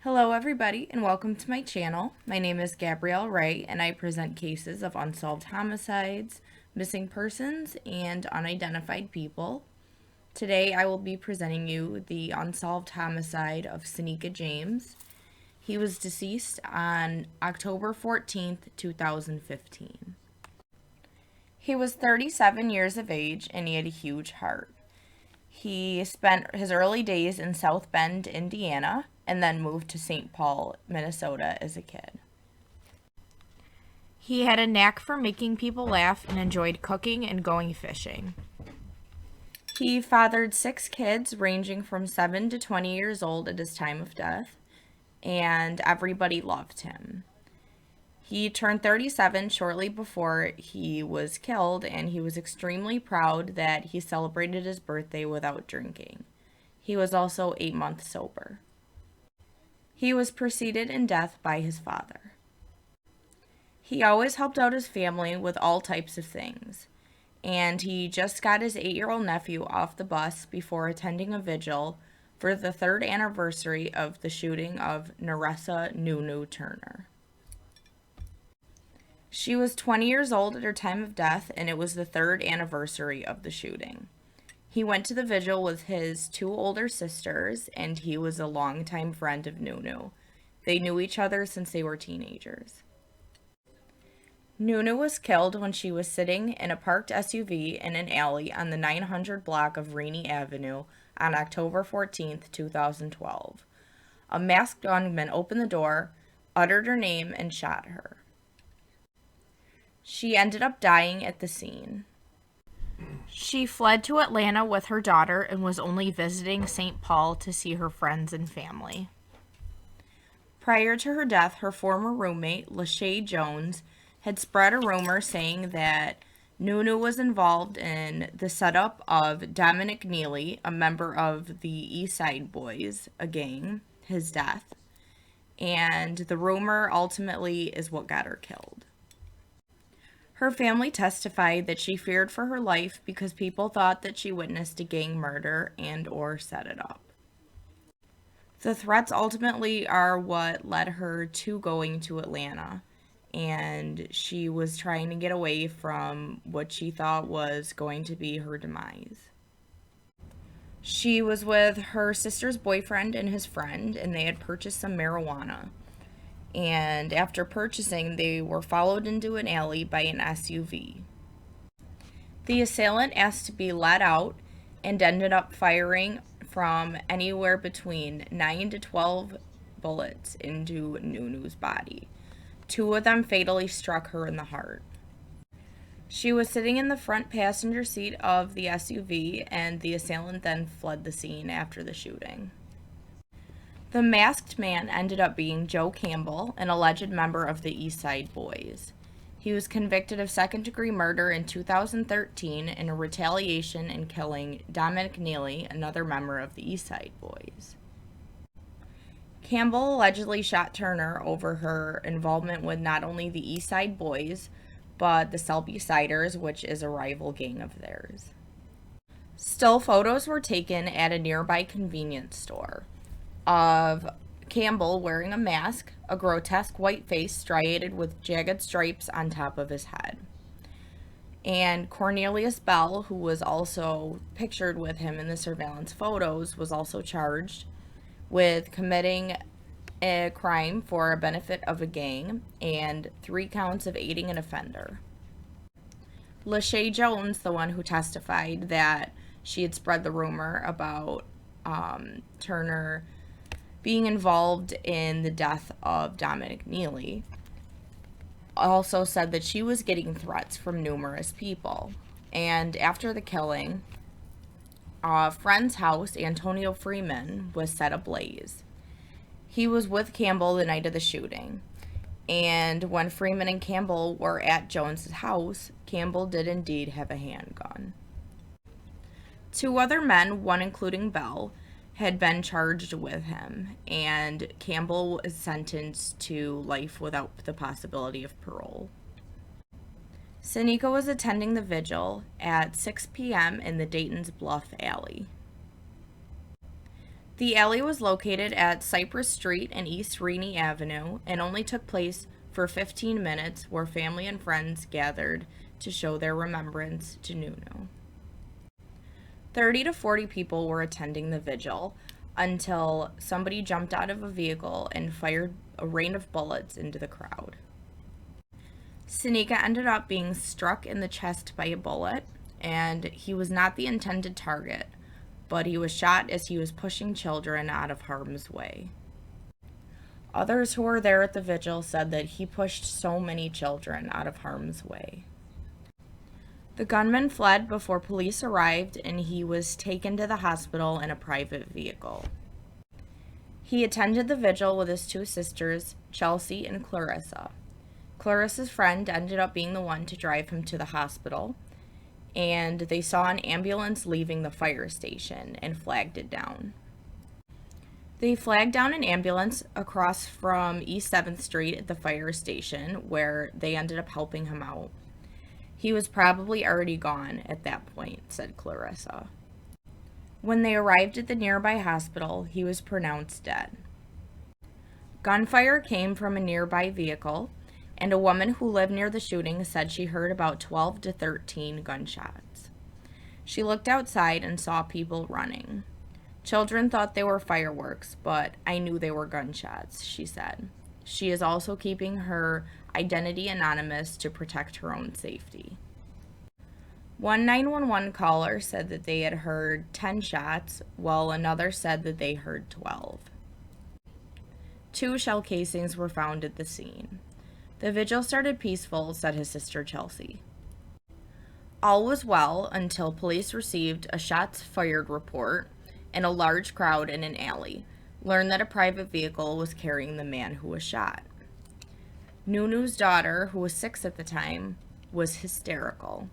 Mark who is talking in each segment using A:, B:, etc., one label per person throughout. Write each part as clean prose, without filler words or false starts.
A: Hello everybody and welcome to my channel. My name is Gabrielle Ray and I present cases of unsolved homicides, missing persons, and unidentified people. Today I will be presenting you the unsolved homicide of Synika James. He was deceased on October 14th, 2015. He was 37 years of age and he had a huge heart. He spent his early days in South Bend, Indiana, and then moved to St. Paul, Minnesota as a kid. He had a knack for making people laugh and enjoyed cooking and going fishing. He fathered 6 kids ranging from 7 to 20 years old at his time of death, and everybody loved him. He turned 37 shortly before he was killed, and he was extremely proud that he celebrated his birthday without drinking. He was also 8 months sober. He was preceded in death by his father. He always helped out his family with all types of things, and he just got his 8-year-old nephew off the bus before attending a vigil for the 3rd anniversary of the shooting of Naressa Nunu Turner. She was 20 years old at her time of death, and it was the 3rd anniversary of the shooting. He went to the vigil with his 2 older sisters, and he was a longtime friend of Nunu. They knew each other since they were teenagers. Nunu was killed when she was sitting in a parked SUV in an alley on the 900 block of Rainy Avenue on October 14, 2012. A masked gunman opened the door, uttered her name, and shot her. She ended up dying at the scene. She fled to Atlanta with her daughter and was only visiting St. Paul to see her friends and family. Prior to her death, her former roommate, Synika James, had spread a rumor saying that Nunu was involved in the setup of Dominic Neely, a member of the East Side Boys, a gang, his death. And the rumor ultimately is what got her killed. Her family testified that she feared for her life because people thought that she witnessed a gang murder and or set it up. The threats ultimately are what led her to going to Atlanta, and she was trying to get away from what she thought was going to be her demise. She was with her sister's boyfriend and his friend, and they had purchased some marijuana. And after purchasing, they were followed into an alley by an SUV. The assailant asked to be let out and ended up firing from anywhere between 9 to 12 bullets into Nunu's body. 2 of them fatally struck her in the heart. She was sitting in the front passenger seat of the SUV, and the assailant then fled the scene after the shooting. The masked man ended up being Joe Campbell, an alleged member of the East Side Boys. He was convicted of second-degree murder in 2013 in a retaliation in killing Dominic Neely, another member of the East Side Boys. Campbell allegedly shot Turner over her involvement with not only the East Side Boys, but the Selby Siders, which is a rival gang of theirs. Still photos were taken at a nearby convenience store of Campbell wearing a mask, a grotesque white face striated with jagged stripes on top of his head. And Cornelius Bell, who was also pictured with him in the surveillance photos, was also charged with committing a crime for a benefit of a gang and 3 counts of aiding an offender. Synika James, the one who testified that she had spread the rumor about Turner being involved in the death of Dominic Neely, also said that she was getting threats from numerous people. And after the killing, a friend's house, Antonio Freeman, was set ablaze. He was with Campbell the night of the shooting. And when Freeman and Campbell were at Jones's house, Campbell did indeed have a handgun. 2 other men, one including Bell, had been charged with him, and Campbell was sentenced to life without the possibility of parole. Synika was attending the vigil at 6 p.m. in the Dayton's Bluff alley. The alley was located at Cypress Street and East Rainy Avenue and only took place for 15 minutes, where family and friends gathered to show their remembrance to Nunu. 30 to 40 people were attending the vigil until somebody jumped out of a vehicle and fired a rain of bullets into the crowd. Synika ended up being struck in the chest by a bullet, and he was not the intended target, but he was shot as he was pushing children out of harm's way. Others who were there at the vigil said that he pushed so many children out of harm's way. The gunman fled before police arrived, and he was taken to the hospital in a private vehicle. He attended the vigil with his two sisters, Chelsea and Clarissa. Clarissa's friend ended up being the one to drive him to the hospital, and they saw an ambulance leaving the fire station and flagged it down. They flagged down an ambulance across from East 7th Street at the fire station, where they ended up helping him out. He was probably already gone at that point, said Clarissa. When they arrived at the nearby hospital, he was pronounced dead. Gunfire came from a nearby vehicle, and a woman who lived near the shooting said she heard about 12 to 13 gunshots. She looked outside and saw people running. Children thought they were fireworks, but I knew they were gunshots, she said. She is also keeping her identity anonymous to protect her own safety. One 911 caller said that they had heard 10 shots, while another said that they heard 12. 2 shell casings were found at the scene. The vigil started peaceful, said his sister Chelsea. All was well until police received a shots fired report, and a large crowd in an alley learned that a private vehicle was carrying the man who was shot. Nunu's daughter, who was 6 at the time, was hysterical.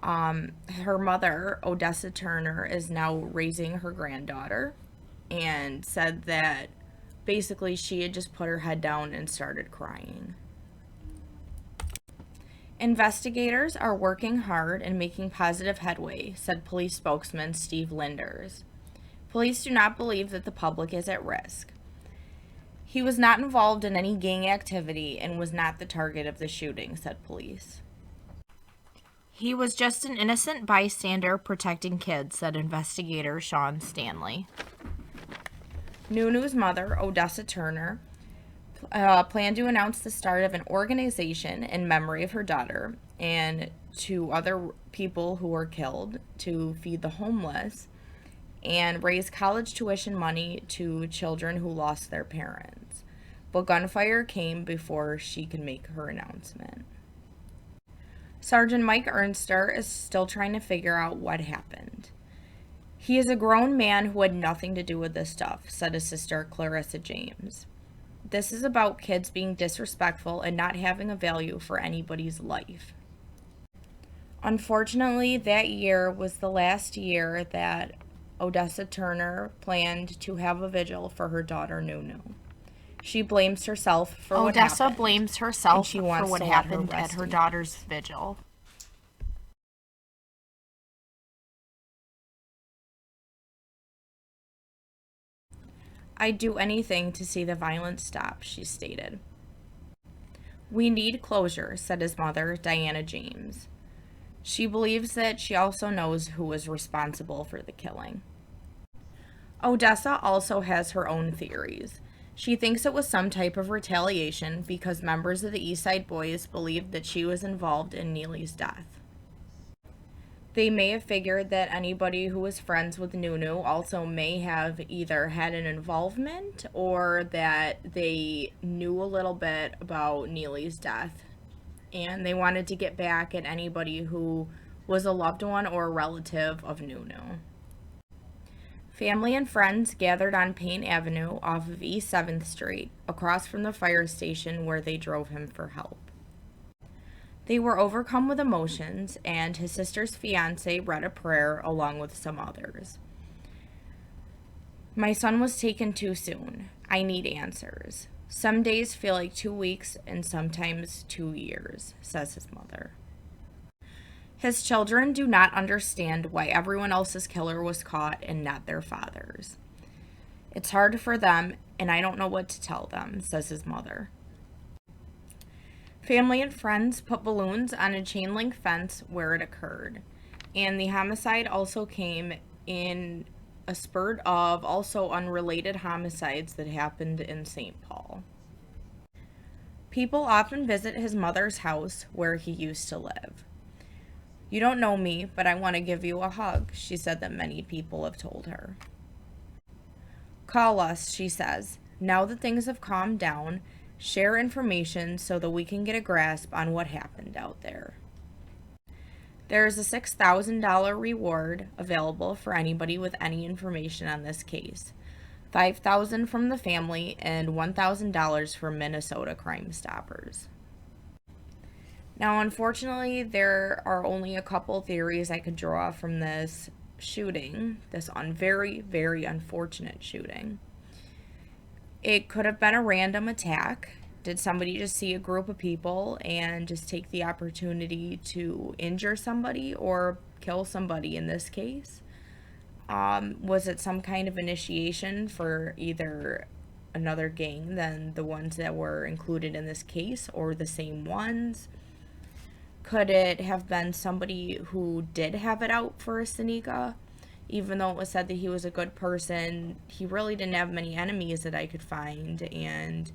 A: Her mother, Odessa Turner, is now raising her granddaughter, and said that basically she had just put her head down and started crying. Investigators are working hard and making positive headway, said police spokesman Steve Linders. Police do not believe that the public is at risk. He was not involved in any gang activity and was not the target of the shooting, said police. He was just an innocent bystander protecting kids, said investigator Sean Stanley. Nunu's mother, Odessa Turner, planned to announce the start of an organization in memory of her daughter and to other people who were killed to feed the homeless and raise college tuition money to children who lost their parents. But gunfire came before she could make her announcement. Sergeant Mike Ernster is still trying to figure out what happened. He is a grown man who had nothing to do with this stuff, said his sister Synika James. This is about kids being disrespectful and not having a value for anybody's life. Unfortunately, that year was the last year that Odessa Turner planned to have a vigil for her daughter Nunu. She blames herself for what happened.
B: Odessa blames herself
A: for
B: what happened at her daughter's vigil.
A: I'd do anything to see the violence stop, she stated. We need closure, said his mother, Diana James. She believes that she also knows who was responsible for the killing. Odessa also has her own theories. She thinks it was some type of retaliation because members of the East Side Boys believed that she was involved in Neely's death. They may have figured that anybody who was friends with Nunu also may have either had an involvement or that they knew a little bit about Neely's death, and they wanted to get back at anybody who was a loved one or a relative of Nunu. Family and friends gathered on Payne Avenue off of East 7th Street, across from the fire station where they drove him for help. They were overcome with emotions, and his sister's fiancé read a prayer along with some others. My son was taken too soon. I need answers. Some days feel like 2 weeks and sometimes 2 years, says his mother. His children do not understand why everyone else's killer was caught and not their father's. It's hard for them, and I don't know what to tell them, says his mother. Family and friends put balloons on a chain link fence where it occurred. And the homicide also came in a spurt of also unrelated homicides that happened in St. Paul. People often visit his mother's house where he used to live. You don't know me, but I want to give you a hug, she said that many people have told her. Call us, she says. Now that things have calmed down, share information so that we can get a grasp on what happened out there. There is a $6,000 reward available for anybody with any information on this case. $5,000 from the family and $1,000 for Minnesota Crime Stoppers. Now, unfortunately, there are only a couple theories I could draw from this shooting, this very, very unfortunate shooting. It could have been a random attack. Did somebody just see a group of people and just take the opportunity to injure somebody or kill somebody in this case? Was it some kind of initiation for either another gang than the ones that were included in this case or the same ones? Could it have been somebody who did have it out for Synika? Even though it was said that he was a good person, he really didn't have many enemies that I could find, and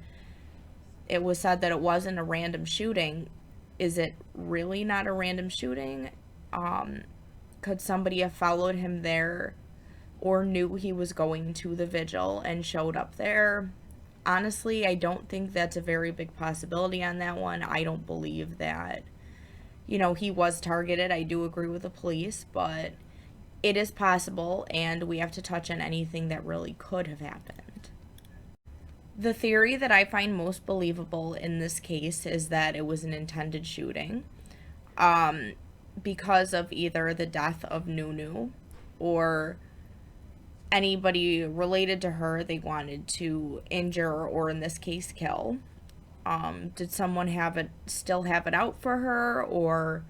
A: it was said that it wasn't a random shooting. Is it really not a random shooting? Could somebody have followed him there or knew he was going to the vigil and showed up there? Honestly, I don't think that's a very big possibility on that one. I don't believe that, he was targeted. I do agree with the police, but it is possible, and we have to touch on anything that really could have happened. The theory that I find most believable in this case is that it was an intended shooting, because of either the death of Nunu or anybody related to her they wanted to injure or, in this case, kill. Did someone still have it out for her, or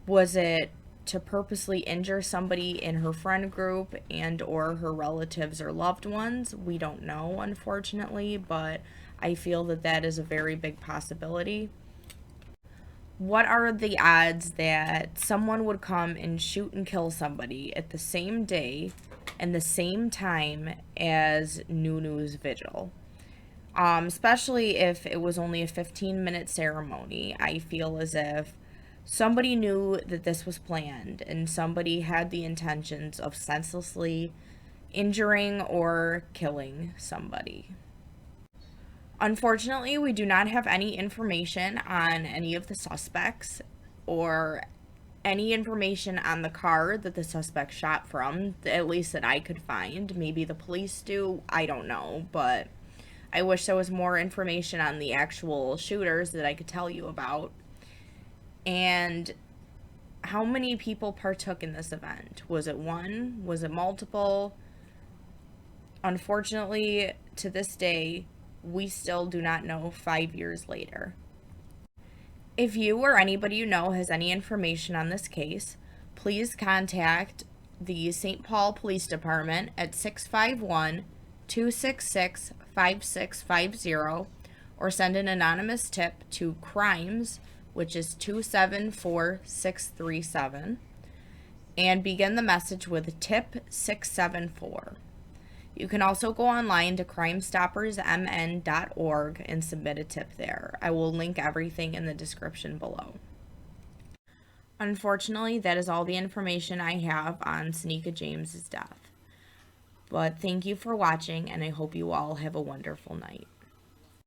A: was it to purposely injure somebody in her friend group and or her relatives or loved ones? We don't know, unfortunately, but I feel that that is a very big possibility. What are the odds that someone would come and shoot and kill somebody at the same day and the same time as Nunu's vigil? Especially if it was only a 15-minute ceremony. I feel as if somebody knew that this was planned and somebody had the intentions of senselessly injuring or killing somebody. Unfortunately, we do not have any information on any of the suspects or any information on the car that the suspect shot from, at least that I could find. Maybe the police do, I don't know, but I wish there was more information on the actual shooters that I could tell you about. And how many people partook in this event? Was it one? Was it multiple? Unfortunately, to this day, we still do not know 5 years later. If you or anybody you know has any information on this case, please contact the St. Paul Police Department at 651-266-5650 or send an anonymous tip to crimes, which is 274637, and begin the message with tip 674. You can also go online to crimestoppersmn.org and submit a tip there. I will link everything in the description below. Unfortunately, that is all the information I have on Synika James's death. But thank you for watching, and I hope you all have a wonderful night.